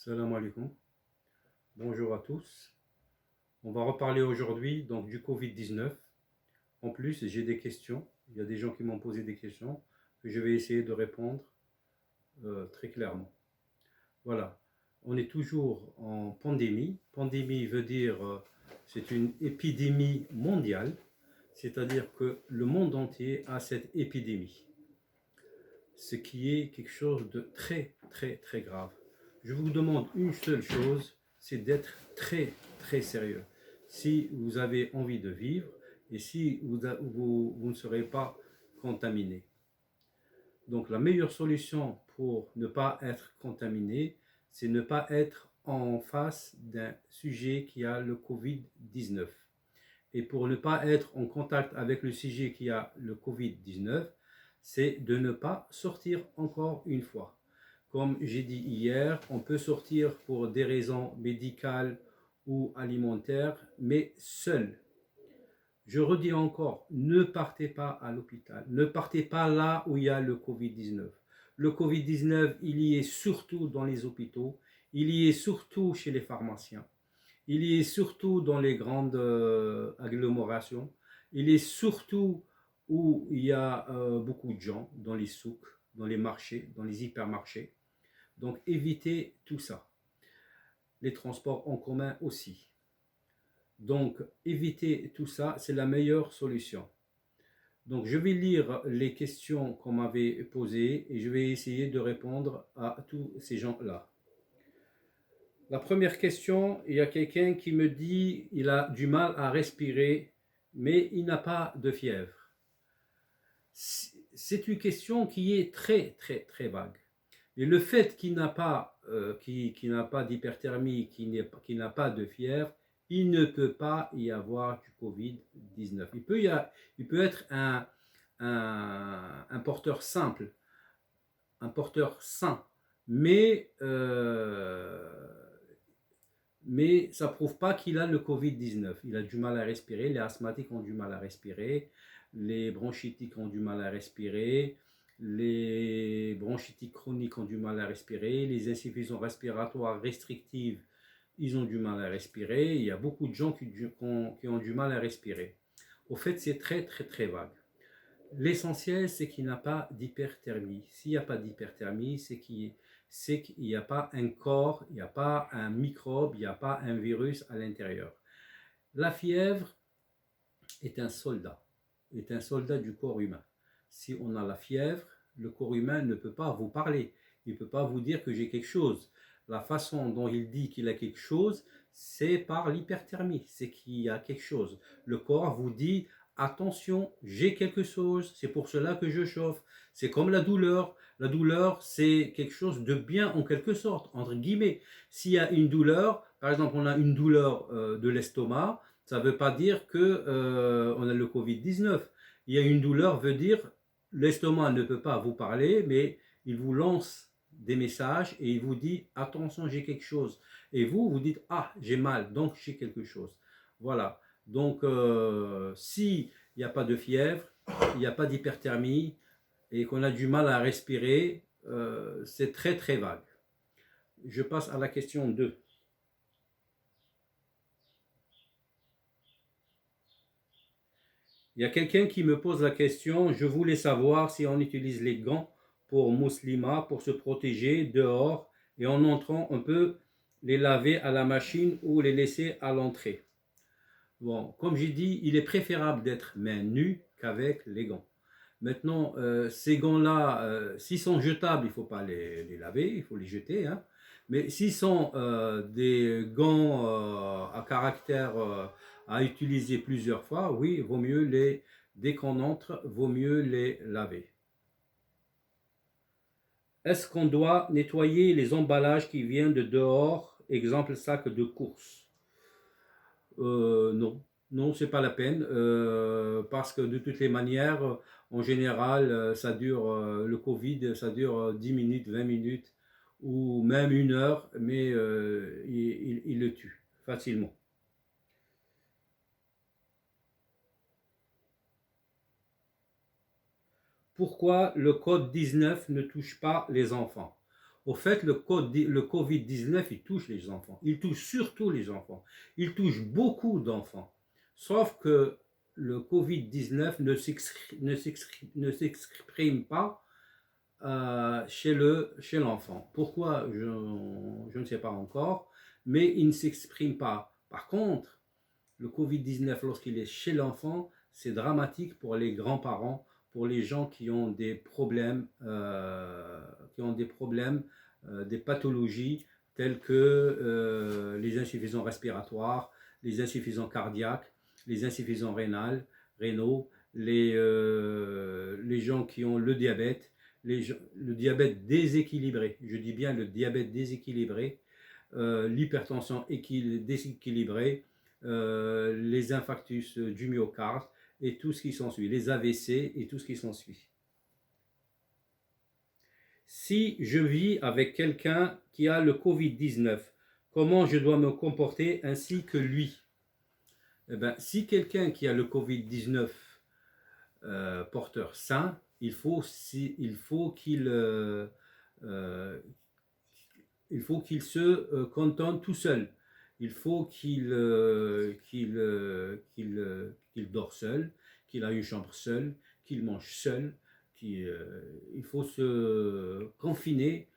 Salam alaikum. Bonjour à tous. On va reparler aujourd'hui donc du Covid-19. En plus, j'ai des questions. Il y a des gens qui m'ont posé des questions que je vais essayer de répondre très clairement. Voilà. On est toujours en pandémie. Pandémie veut dire c'est une épidémie mondiale, c'est-à-dire que le monde entier a cette épidémie, ce qui est quelque chose de très très très grave. Je vous demande une seule chose, c'est d'être très très sérieux. Si vous avez envie de vivre et si vous ne serez pas contaminé. Donc la meilleure solution pour ne pas être contaminé, c'est ne pas être en face d'un sujet qui a le Covid-19. Et pour ne pas être en contact avec le sujet qui a le Covid-19, c'est de ne pas sortir encore une fois. Comme j'ai dit hier, on peut sortir pour des raisons médicales ou alimentaires, mais seul. Je redis encore, ne partez pas à l'hôpital, ne partez pas là où il y a le Covid-19. Le Covid-19, il y est surtout dans les hôpitaux, il y est surtout chez les pharmaciens, il y est surtout dans les grandes agglomérations, il est surtout où il y a beaucoup de gens, dans les souks, dans les marchés, dans les hypermarchés. Donc évitez tout ça. Les transports en commun aussi. Donc éviter tout ça, c'est la meilleure solution. Donc je vais lire les questions qu'on m'avait posées et je vais essayer de répondre à tous ces gens-là. La première question, il y a quelqu'un qui me dit il a du mal à respirer, mais il n'a pas de fièvre. C'est une question qui est très très très vague. Et le fait qu'il n'a pas, n'a pas d'hyperthermie, qu'il n'a pas de fièvre, il ne peut pas y avoir du Covid-19. Il peut être un porteur simple, un porteur sain, mais ça ne prouve pas qu'il a le Covid-19. Il a du mal à respirer, les asthmatiques ont du mal à respirer, les bronchitiques ont du mal à respirer, les bronchitiques chroniques ont du mal à respirer, les insuffisances respiratoires restrictives, ils ont du mal à respirer. Il y a beaucoup de gens qui ont du mal à respirer. Au fait, c'est très très très vague. L'essentiel, c'est qu'il n'a pas d'hyperthermie. S'il n'y a pas d'hyperthermie, c'est qu'il n'y a pas un corps, il n'y a pas un microbe, il n'y a pas un virus à l'intérieur. La fièvre est un soldat du corps humain. Si on a la fièvre, le corps humain ne peut pas vous parler, il ne peut pas vous dire que j'ai quelque chose. La façon dont il dit qu'il a quelque chose, c'est par l'hyperthermie, c'est qu'il y a quelque chose. Le corps vous dit attention, j'ai quelque chose, c'est pour cela que je chauffe. C'est comme la douleur. La douleur, c'est quelque chose de bien en quelque sorte, entre guillemets. S'il y a une douleur, par exemple, on a une douleur de l'estomac, ça ne veut pas dire que on a le Covid-19. Il y a une douleur, veut dire l'estomac ne peut pas vous parler, mais il vous lance des messages et il vous dit attention, j'ai quelque chose. Et vous dites ah, j'ai mal, donc j'ai quelque chose. Voilà. Donc, s'il n'y a pas de fièvre, il n'y a pas d'hyperthermie et qu'on a du mal à respirer, c'est très très vague. Je passe à la question 2. Il y a quelqu'un qui me pose la question, je voulais savoir si on utilise les gants pour muslima, pour se protéger dehors, et en entrant, on peut les laver à la machine ou les laisser à l'entrée. Bon, comme j'ai dit, il est préférable d'être main nue qu'avec les gants. Maintenant, ces gants-là, s'ils sont jetables, il ne faut pas les laver, il faut les jeter. Hein. Mais s'ils sont des gants à caractère à utiliser plusieurs fois, oui, vaut mieux dès qu'on entre, vaut mieux les laver. Est-ce qu'on doit nettoyer les emballages qui viennent de dehors, exemple sac de course? Non, non, c'est pas la peine, parce que de toutes les manières, en général, ça dure, le Covid, ça dure 10 minutes, 20 minutes, ou même 1 heure, mais il le tue facilement. Pourquoi le code 19 ne touche pas les enfants? Au fait, le Covid-19, il touche les enfants. Il touche surtout les enfants. Il touche beaucoup d'enfants. Sauf que le Covid-19 ne s'exprime pas chez l'enfant. Pourquoi je ne sais pas encore, mais il ne s'exprime pas. Par contre, le Covid-19, lorsqu'il est chez l'enfant, c'est dramatique pour les grands-parents, pour les gens qui ont des problèmes, des pathologies telles que les insuffisants respiratoires, les insuffisants cardiaques, les insuffisants rénaux, les gens qui ont le diabète, le diabète déséquilibré, je dis bien le diabète déséquilibré, l'hypertension déséquilibrée, les infarctus du myocarde et tout ce qui s'ensuit, les AVC et tout ce qui s'ensuit. Si je vis avec quelqu'un qui a le Covid-19, comment je dois me comporter ainsi que lui? Eh bien, si quelqu'un qui a le Covid-19 porteur sain, il faut qu'il se contente tout seul. Il faut qu'il dort seul, qu'il a une chambre seule, qu'il mange seul. Il faut se confiner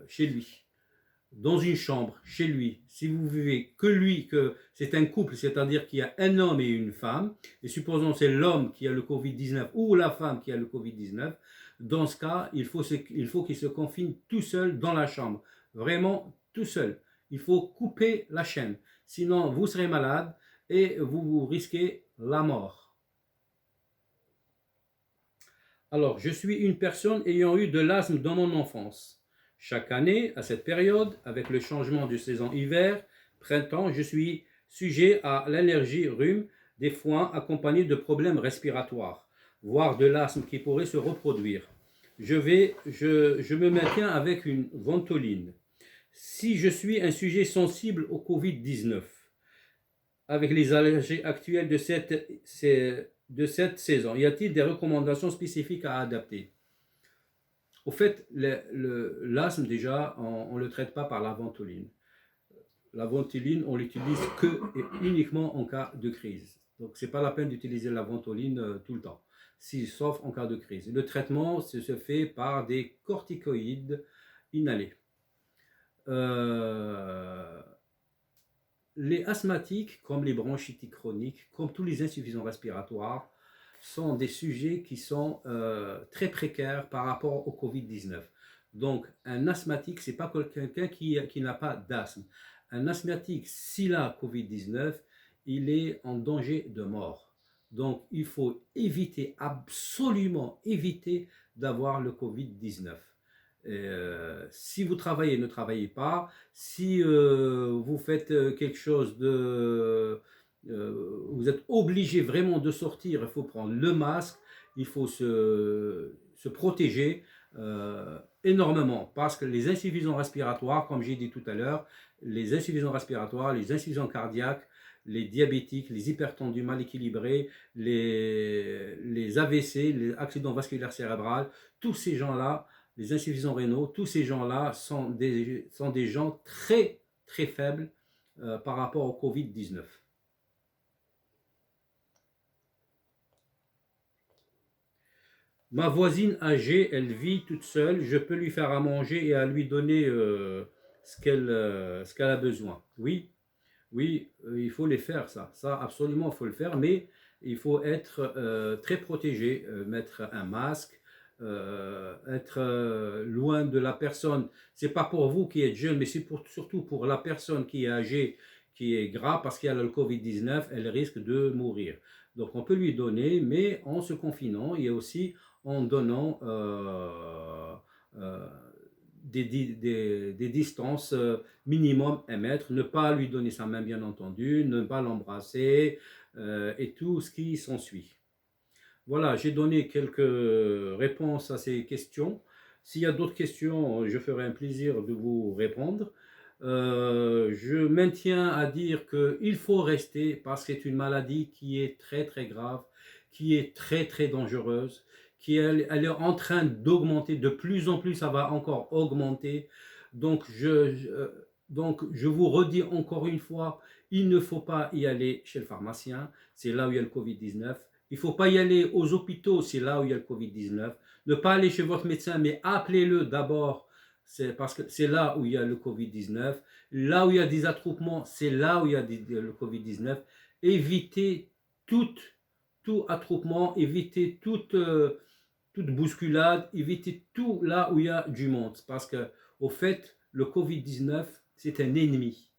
chez lui, dans une chambre, chez lui. Si vous vivez que lui, que c'est un couple, c'est-à-dire qu'il y a un homme et une femme, et supposons c'est l'homme qui a le Covid-19 ou la femme qui a le Covid-19, dans ce cas, il faut qu'il se confine tout seul dans la chambre, vraiment tout seul. Il faut couper la chaîne, sinon vous serez malade et vous risquez la mort. Alors, je suis une personne ayant eu de l'asthme dans mon enfance. Chaque année, à cette période, avec le changement de saison hiver, printemps, je suis sujet à l'allergie rhume, des foins accompagnés de problèmes respiratoires, voire de l'asthme qui pourrait se reproduire. Je me maintiens avec une ventoline. Si je suis un sujet sensible au Covid-19, avec les allergies actuelles de cette saison, y a-t-il des recommandations spécifiques à adapter? Au fait, l'asthme, déjà, on ne le traite pas par la ventoline. La ventoline, on l'utilise que et uniquement en cas de crise. Donc, ce n'est pas la peine d'utiliser la ventoline tout le temps, sauf en cas de crise. Le traitement se fait par des corticoïdes inhalés. Les asthmatiques, comme les bronchitiques chroniques, comme tous les insuffisants respiratoires, sont des sujets qui sont très précaires par rapport au Covid-19. Donc, un asthmatique, ce n'est pas quelqu'un qui n'a pas d'asthme. Un asthmatique, s'il a Covid-19, il est en danger de mort. Donc, il faut absolument éviter d'avoir le Covid-19. Si vous travaillez, ne travaillez pas. Si vous faites quelque chose vous êtes obligé vraiment de sortir, il faut prendre le masque, il faut se protéger énormément, parce que les insuffisants respiratoires, comme j'ai dit tout à l'heure, les insuffisants respiratoires, les insuffisants cardiaques, les diabétiques, les hypertendus mal équilibrés, les AVC, les accidents vasculaires cérébraux, tous ces gens-là, les insuffisants rénaux, tous ces gens-là sont des gens très très faibles par rapport au Covid-19. Ma voisine âgée, elle vit toute seule, je peux lui faire à manger et à lui donner ce qu'elle a besoin. Oui, oui, il faut les faire, ça absolument il faut le faire, mais il faut être très protégé, mettre un masque, être loin de la personne. C'est pas pour vous qui êtes jeune, mais c'est surtout pour la personne qui est âgée, qui est grave parce qu'elle a le Covid-19, elle risque de mourir. Donc on peut lui donner, mais en se confinant et aussi en donnant des distances minimum 1 mètre, ne pas lui donner sa main bien entendu, ne pas l'embrasser et tout ce qui s'ensuit. Voilà, j'ai donné quelques réponses à ces questions. S'il y a d'autres questions, je ferai un plaisir de vous répondre. Je maintiens à dire qu'il faut rester parce que c'est une maladie qui est très très grave, qui est très très dangereuse, elle est en train d'augmenter, de plus en plus, ça va encore augmenter. Donc je vous redis encore une fois, il ne faut pas y aller chez le pharmacien, c'est là où il y a le Covid-19. Il ne faut pas y aller aux hôpitaux, c'est là où il y a le Covid-19. Ne pas aller chez votre médecin, mais appelez-le d'abord, c'est parce que c'est là où il y a le Covid-19. Là où il y a des attroupements, c'est là où il y a le Covid-19. Évitez tout, tout attroupement, évitez toute bousculade, évitez tout là où il y a du monde. Parce que, au fait, le Covid-19, c'est un ennemi.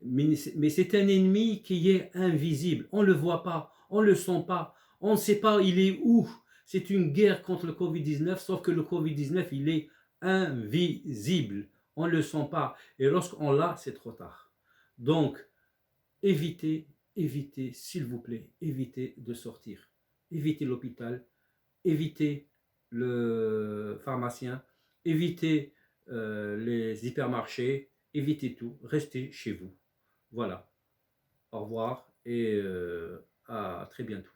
Mais c'est un ennemi qui est invisible. On ne le voit pas, on ne le sent pas, on ne sait pas il est où. C'est une guerre contre le Covid-19, sauf que le Covid-19, il est invisible. On ne le sent pas. Et lorsqu'on l'a, c'est trop tard. Donc, évitez, évitez, s'il vous plaît, évitez de sortir. Évitez l'hôpital, évitez le pharmacien, évitez les hypermarchés, évitez tout, restez chez vous. Voilà. Au revoir et à très bientôt.